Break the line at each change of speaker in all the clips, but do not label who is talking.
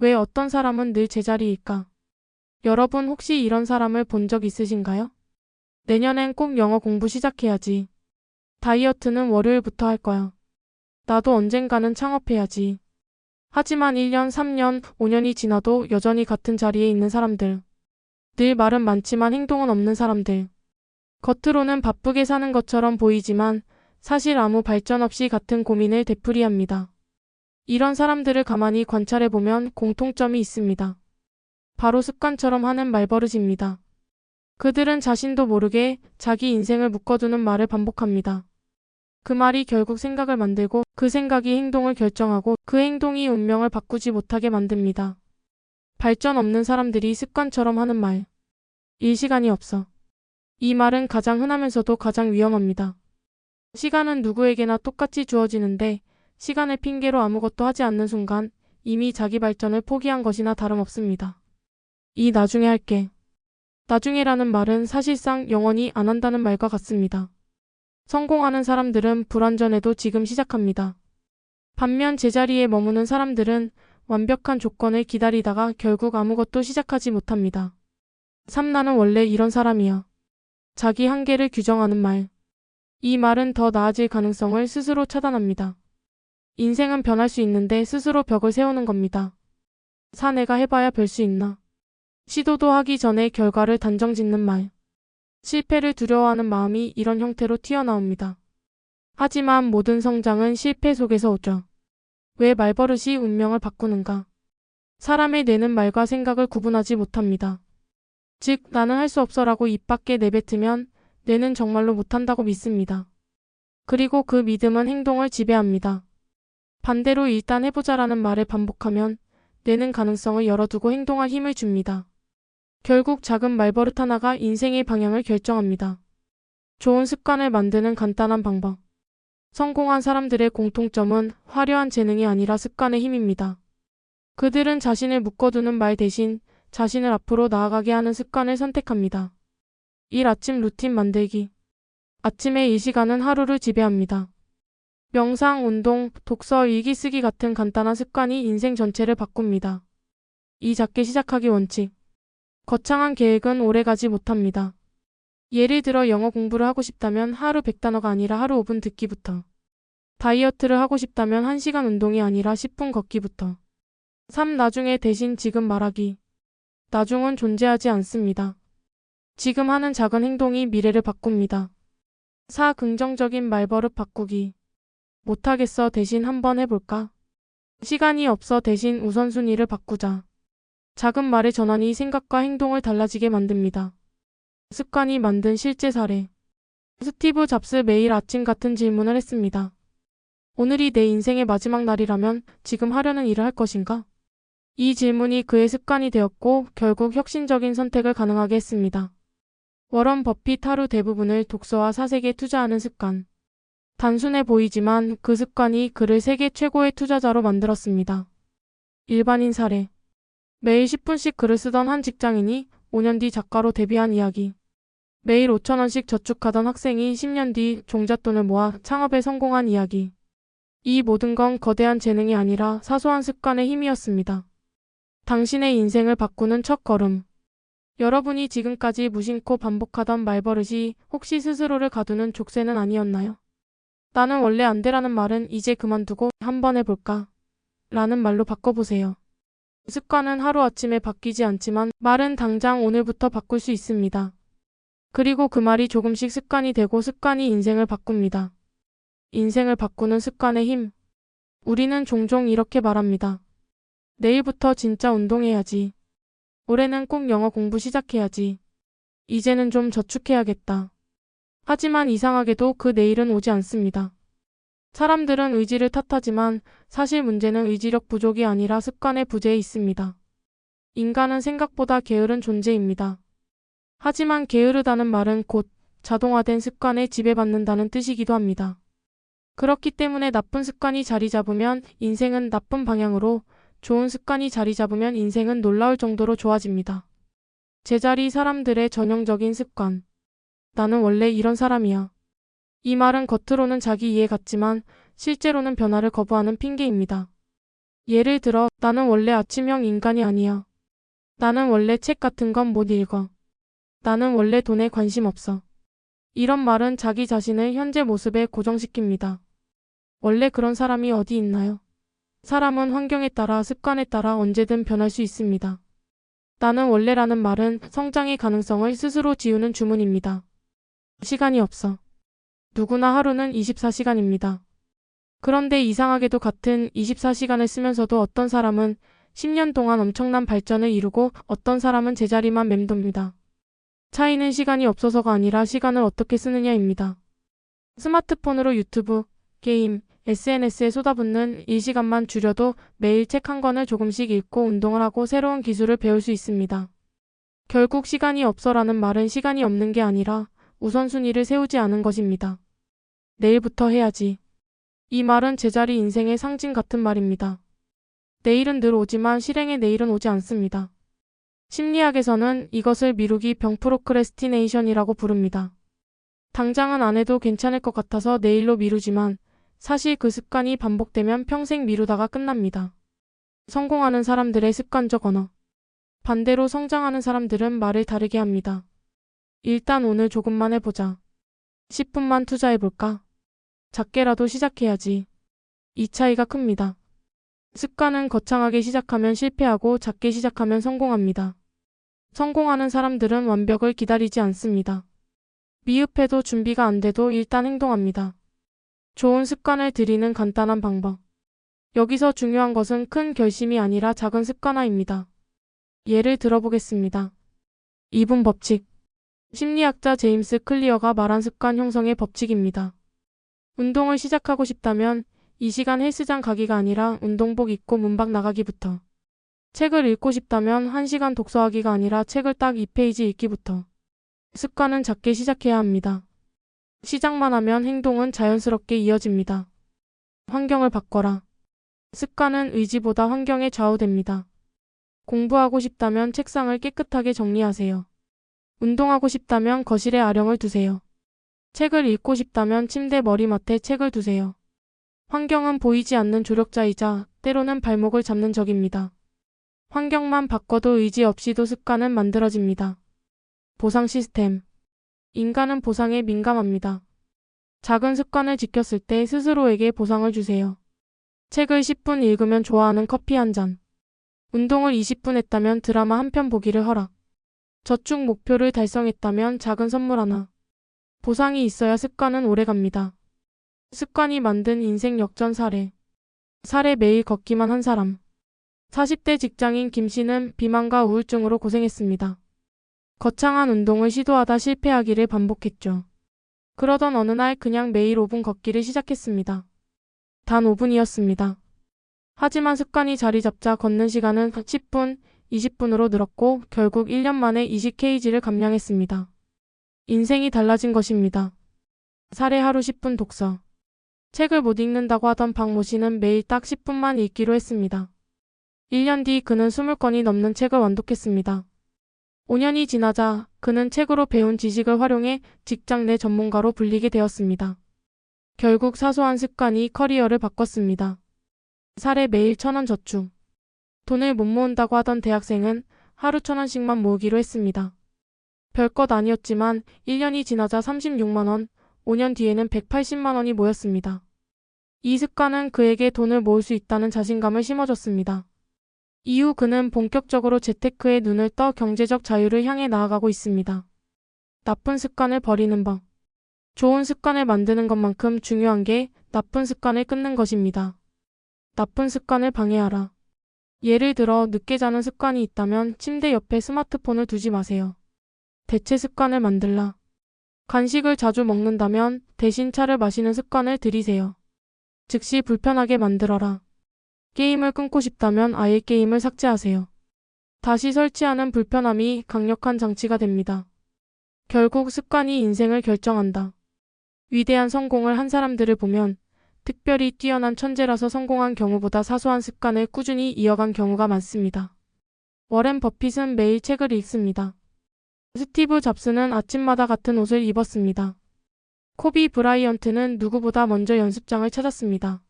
왜 어떤 사람은 늘 제자리일까? 여러분 혹시 이런 사람을 본 적 있으신가요? 내년엔 꼭 영어 공부 시작해야지. 다이어트는 월요일부터 할 거야. 나도 언젠가는 창업해야지. 하지만 1년, 3년, 5년이 지나도 여전히 같은 자리에 있는 사람들. 늘 말은 많지만 행동은 없는 사람들. 겉으로는 바쁘게 사는 것처럼 보이지만 사실 아무 발전 없이 같은 고민을 되풀이합니다. 이런 사람들을 가만히 관찰해보면 공통점이 있습니다. 바로 습관처럼 하는 말버릇입니다. 그들은 자신도 모르게 자기 인생을 묶어두는 말을 반복합니다. 그 말이 결국 생각을 만들고 그 생각이 행동을 결정하고 그 행동이 운명을 바꾸지 못하게 만듭니다. 발전 없는 사람들이 습관처럼 하는 말. 일 시간이 없어. 이 말은 가장 흔하면서도 가장 위험합니다. 시간은 누구에게나 똑같이 주어지는데 시간을 핑계로 아무것도 하지 않는 순간 이미 자기 발전을 포기한 것이나 다름없습니다. 이 나중에 할게. 나중에라는 말은 사실상 영원히 안 한다는 말과 같습니다. 성공하는 사람들은 불완전해도 지금 시작합니다. 반면 제자리에 머무는 사람들은 완벽한 조건을 기다리다가 결국 아무것도 시작하지 못합니다. 나는 원래 이런 사람이야. 자기 한계를 규정하는 말. 이 말은 더 나아질 가능성을 스스로 차단합니다. 인생은 변할 수 있는데 스스로 벽을 세우는 겁니다. 내가 해봐야 별 수 있나. 시도도 하기 전에 결과를 단정 짓는 말. 실패를 두려워하는 마음이 이런 형태로 튀어나옵니다. 하지만 모든 성장은 실패 속에서 오죠. 왜 말버릇이 운명을 바꾸는가? 사람의 뇌는 말과 생각을 구분하지 못합니다. 즉, 나는 할 수 없어라고 입 밖에 내뱉으면 뇌는 정말로 못한다고 믿습니다. 그리고 그 믿음은 행동을 지배합니다. 반대로 일단 해보자라는 말을 반복하면 뇌는 가능성을 열어두고 행동할 힘을 줍니다. 결국 작은 말버릇 하나가 인생의 방향을 결정합니다. 좋은 습관을 만드는 간단한 방법. 성공한 사람들의 공통점은 화려한 재능이 아니라 습관의 힘입니다. 그들은 자신을 묶어두는 말 대신 자신을 앞으로 나아가게 하는 습관을 선택합니다. 아침 루틴 만들기. 아침의 이 시간은 하루를 지배합니다. 명상, 운동, 독서, 일기 쓰기 같은 간단한 습관이 인생 전체를 바꿉니다. 작게 시작하기 원칙. 거창한 계획은 오래가지 못합니다. 예를 들어 영어 공부를 하고 싶다면 하루 100단어가 아니라 하루 5분 듣기부터. 다이어트를 하고 싶다면 1시간 운동이 아니라 10분 걷기부터. 나중에 대신 지금 말하기. 나중은 존재하지 않습니다. 지금 하는 작은 행동이 미래를 바꿉니다. 긍정적인 말버릇 바꾸기. 못하겠어 대신 한번 해볼까? 시간이 없어 대신 우선순위를 바꾸자. 작은 말의 전환이 생각과 행동을 달라지게 만듭니다. 습관이 만든 실제 사례. 스티브 잡스 매일 아침 같은 질문을 했습니다. 오늘이 내 인생의 마지막 날이라면 지금 하려는 일을 할 것인가? 이 질문이 그의 습관이 되었고 결국 혁신적인 선택을 가능하게 했습니다. 워런 버핏 하루 대부분을 독서와 사색에 투자하는 습관. 단순해 보이지만 그 습관이 그를 세계 최고의 투자자로 만들었습니다. 일반인 사례. 매일 10분씩 글을 쓰던 한 직장인이 5년 뒤 작가로 데뷔한 이야기. 매일 5,000원씩 저축하던 학생이 10년 뒤 종잣돈을 모아 창업에 성공한 이야기. 이 모든 건 거대한 재능이 아니라 사소한 습관의 힘이었습니다. 당신의 인생을 바꾸는 첫 걸음. 여러분이 지금까지 무심코 반복하던 말버릇이 혹시 스스로를 가두는 족쇄는 아니었나요? 나는 원래 안 돼라는 말은 이제 그만두고 한번 해볼까? 라는 말로 바꿔보세요. 습관은 하루아침에 바뀌지 않지만 말은 당장 오늘부터 바꿀 수 있습니다. 그리고 그 말이 조금씩 습관이 되고 습관이 인생을 바꿉니다. 인생을 바꾸는 습관의 힘. 우리는 종종 이렇게 말합니다. 내일부터 진짜 운동해야지. 올해는 꼭 영어 공부 시작해야지. 이제는 좀 저축해야겠다. 하지만 이상하게도 그 내일은 오지 않습니다. 사람들은 의지를 탓하지만 사실 문제는 의지력 부족이 아니라 습관의 부재에 있습니다. 인간은 생각보다 게으른 존재입니다. 하지만 게으르다는 말은 곧 자동화된 습관에 지배받는다는 뜻이기도 합니다. 그렇기 때문에 나쁜 습관이 자리 잡으면 인생은 나쁜 방향으로, 좋은 습관이 자리 잡으면 인생은 놀라울 정도로 좋아집니다. 제자리 사람들의 전형적인 습관. 나는 원래 이런 사람이야. 이 말은 겉으로는 자기 이해 같지만 실제로는 변화를 거부하는 핑계입니다. 예를 들어, 나는 원래 아침형 인간이 아니야. 나는 원래 책 같은 건 못 읽어. 나는 원래 돈에 관심 없어. 이런 말은 자기 자신을 현재 모습에 고정시킵니다. 원래 그런 사람이 어디 있나요? 사람은 환경에 따라 습관에 따라 언제든 변할 수 있습니다. 나는 원래라는 말은 성장의 가능성을 스스로 지우는 주문입니다. 시간이 없어. 누구나 하루는 24시간입니다. 그런데 이상하게도 같은 24시간을 쓰면서도 어떤 사람은 10년 동안 엄청난 발전을 이루고 어떤 사람은 제자리만 맴돕니다. 차이는 시간이 없어서가 아니라 시간을 어떻게 쓰느냐입니다. 스마트폰으로 유튜브, 게임, SNS에 쏟아붓는 이 시간만 줄여도 매일 책 한 권을 조금씩 읽고 운동을 하고 새로운 기술을 배울 수 있습니다. 결국 시간이 없어라는 말은 시간이 없는 게 아니라 우선순위를 세우지 않은 것입니다. 내일부터 해야지. 이 말은 제자리 인생의 상징 같은 말입니다. 내일은 늘 오지만 실행의 내일은 오지 않습니다. 심리학에서는 이것을 미루기 병 프로크레스티네이션이라고 부릅니다. 당장은 안 해도 괜찮을 것 같아서 내일로 미루지만 사실 그 습관이 반복되면 평생 미루다가 끝납니다. 성공하는 사람들의 습관적 언어. 반대로 성장하는 사람들은 말을 다르게 합니다. 일단 오늘 조금만 해보자. 10분만 투자해볼까? 작게라도 시작해야지. 이 차이가 큽니다. 습관은 거창하게 시작하면 실패하고 작게 시작하면 성공합니다. 성공하는 사람들은 완벽을 기다리지 않습니다. 미흡해도 준비가 안 돼도 일단 행동합니다. 좋은 습관을 들이는 간단한 방법. 여기서 중요한 것은 큰 결심이 아니라 작은 습관화입니다. 예를 들어보겠습니다. 2분 법칙. 심리학자 제임스 클리어가 말한 습관 형성의 법칙입니다. 운동을 시작하고 싶다면 이 시간 헬스장 가기가 아니라 운동복 입고 문 밖 나가기부터. 책을 읽고 싶다면 1시간 독서하기가 아니라 책을 딱 2페이지 읽기부터. 습관은 작게 시작해야 합니다. 시작만 하면 행동은 자연스럽게 이어집니다. 환경을 바꿔라. 습관은 의지보다 환경에 좌우됩니다. 공부하고 싶다면 책상을 깨끗하게 정리하세요. 운동하고 싶다면 거실에 아령을 두세요. 책을 읽고 싶다면 침대 머리맡에 책을 두세요. 환경은 보이지 않는 조력자이자 때로는 발목을 잡는 적입니다. 환경만 바꿔도 의지 없이도 습관은 만들어집니다. 보상 시스템. 인간은 보상에 민감합니다. 작은 습관을 지켰을 때 스스로에게 보상을 주세요. 책을 10분 읽으면 좋아하는 커피 한 잔. 운동을 20분 했다면 드라마 한 편 보기를 허락. 저축 목표를 달성했다면 작은 선물 하나. 보상이 있어야 습관은 오래갑니다. 습관이 만든 인생 역전 사례. 사례 매일 걷기만 한 사람. 40대 직장인 김 씨는 비만과 우울증으로 고생했습니다. 거창한 운동을 시도하다 실패하기를 반복했죠. 그러던 어느 날 그냥 매일 5분 걷기를 시작했습니다. 단 5분이었습니다. 하지만 습관이 자리 잡자 걷는 시간은 10분, 20분으로 늘었고 결국 1년 만에 20kg를 감량했습니다. 인생이 달라진 것입니다. 사례 하루 10분 독서. 책을 못 읽는다고 하던 박모 씨는 매일 딱 10분만 읽기로 했습니다. 1년 뒤 그는 20권이 넘는 책을 완독했습니다. 5년이 지나자 그는 책으로 배운 지식을 활용해 직장 내 전문가로 불리게 되었습니다. 결국 사소한 습관이 커리어를 바꿨습니다. 사례 매일 1,000원 저축. 돈을 못 모은다고 하던 대학생은 하루 1,000원씩만 모으기로 했습니다. 별것 아니었지만 1년이 지나자 36만 원, 5년 뒤에는 180만 원이 모였습니다. 이 습관은 그에게 돈을 모을 수 있다는 자신감을 심어줬습니다. 이후 그는 본격적으로 재테크에 눈을 떠 경제적 자유를 향해 나아가고 있습니다. 나쁜 습관을 버리는 법. 좋은 습관을 만드는 것만큼 중요한 게 나쁜 습관을 끊는 것입니다. 나쁜 습관을 방해하라. 예를 들어 늦게 자는 습관이 있다면 침대 옆에 스마트폰을 두지 마세요. 대체 습관을 만들라. 간식을 자주 먹는다면 대신 차를 마시는 습관을 들이세요. 즉시 불편하게 만들어라. 게임을 끊고 싶다면 아예 게임을 삭제하세요. 다시 설치하는 불편함이 강력한 장치가 됩니다. 결국 습관이 인생을 결정한다. 위대한 성공을 한 사람들을 보면 특별히 뛰어난 천재라서 성공한 경우보다 사소한 습관을 꾸준히 이어간 경우가 많습니다. 워렌 버핏은 매일 책을 읽습니다. 스티브 잡스는 아침마다 같은 옷을 입었습니다. 코비 브라이언트는 누구보다 먼저 연습장을 찾았습니다.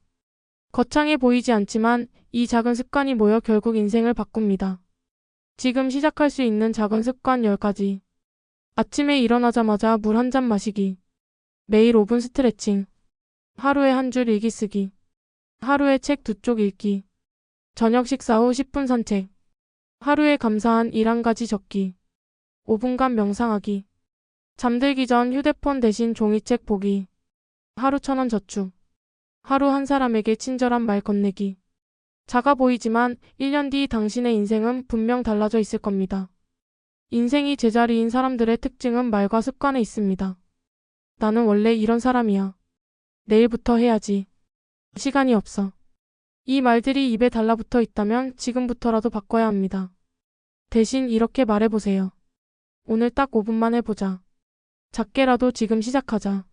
거창해 보이지 않지만 이 작은 습관이 모여 결국 인생을 바꿉니다. 지금 시작할 수 있는 작은 습관 10가지. 아침에 일어나자마자 물 한 잔 마시기. 매일 5분 스트레칭. 하루에 한 줄 일기 쓰기. 하루에 책 2쪽 읽기. 저녁 식사 후 10분 산책. 하루에 감사한 일 한 가지 적기. 5분간 명상하기. 잠들기 전 휴대폰 대신 종이책 보기. 하루 1,000원 저축. 하루 한 사람에게 친절한 말 건네기. 작아 보이지만 1년 뒤 당신의 인생은 분명 달라져 있을 겁니다. 인생이 제자리인 사람들의 특징은 말과 습관에 있습니다. 나는 원래 이런 사람이야. 내일부터 해야지. 시간이 없어. 이 말들이 입에 달라붙어 있다면 지금부터라도 바꿔야 합니다. 대신 이렇게 말해보세요. 오늘 딱 5분만 해보자. 작게라도 지금 시작하자.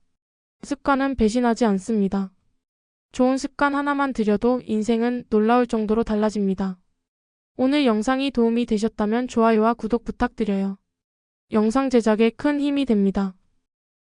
습관은 배신하지 않습니다. 좋은 습관 하나만 들여도 인생은 놀라울 정도로 달라집니다. 오늘 영상이 도움이 되셨다면 좋아요와 구독 부탁드려요. 영상 제작에 큰 힘이 됩니다.